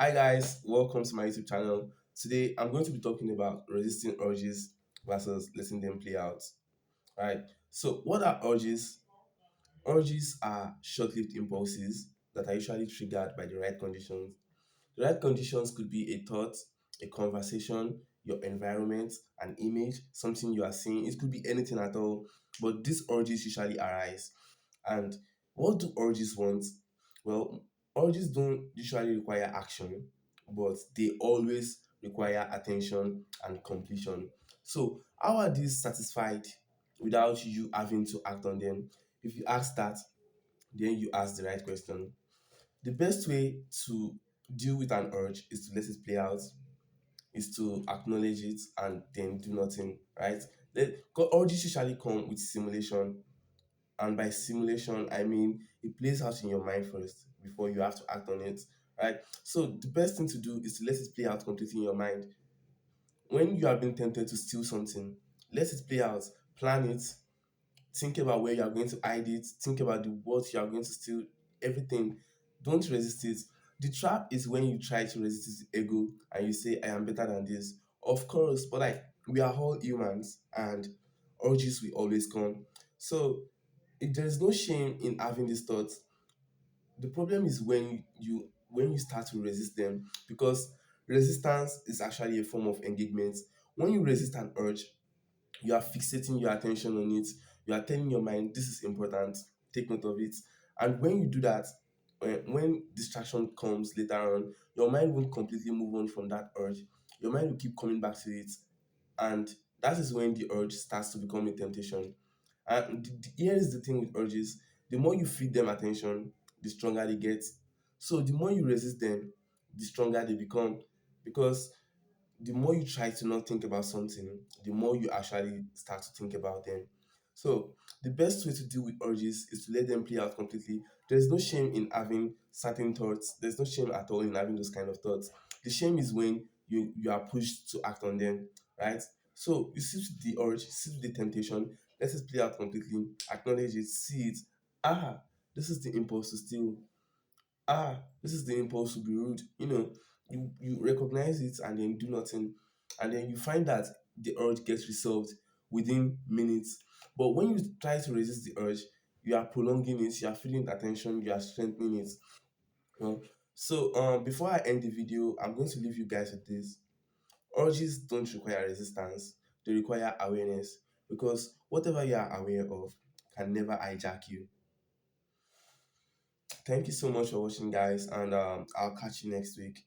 Hi guys, welcome to my YouTube channel. Today I'm going to be talking about resisting urges versus letting them play out. Right. So what are urges? Urges are short-lived impulses that are usually triggered by the right conditions. The right conditions could be a thought, a conversation, your environment, an image, something you are seeing. It could be anything at all. But these urges usually arise. And what do urges want? Well, urges don't usually require action, but they always require attention and completion. So, how are these satisfied without you having to act on them? If you ask that, then you ask the right question. The best way to deal with an urge is to let it play out, is to acknowledge it and then do nothing, right? 'Cause urges usually come with simulation, and by simulation, I mean it plays out in your mind first before you have to act on it, right? So the best thing to do is to let it play out completely in your mind. When you have been tempted to steal something, let it play out, plan it, think about where you are going to hide it, think about the what you are going to steal, everything. Don't resist it. The trap is when you try to resist it ego and you say, I am better than this. Of course, but like we are all humans and urges will always come. So if there is no shame in having these thoughts. The problem is when you start to resist them, because resistance is actually a form of engagement. When you resist an urge, you are fixating your attention on it. You are telling your mind this is important, take note of it. And when you do that, when distraction comes later on, your mind won't completely move on from that urge. Your mind will keep coming back to it, and that is when the urge starts to become a temptation. And here is the thing with urges: the more you feed them attention, the stronger they get. So the more you resist them, the stronger they become, because the more you try to not think about something, the more you actually start to think about them. So the best way to deal with urges is to let them play out completely. There's no shame in having certain thoughts. There's no shame at all in having those kind of thoughts. The shame is when you are pushed to act on them, right? So you sit with the urge, sit with the temptation, let it play out completely, acknowledge it, see it. Ah, this is the impulse to steal. This is the impulse to be rude. You recognize it and then do nothing, and then you find that the urge gets resolved within minutes. But when you try to resist the urge, you are prolonging it, you are feeling the attention, you are strengthening it. Before I end the video, I'm going to leave you guys with this: urges don't require resistance, they require awareness, because whatever you are aware of can never hijack you. Thank you so much for watching, guys, and I'll catch you next week.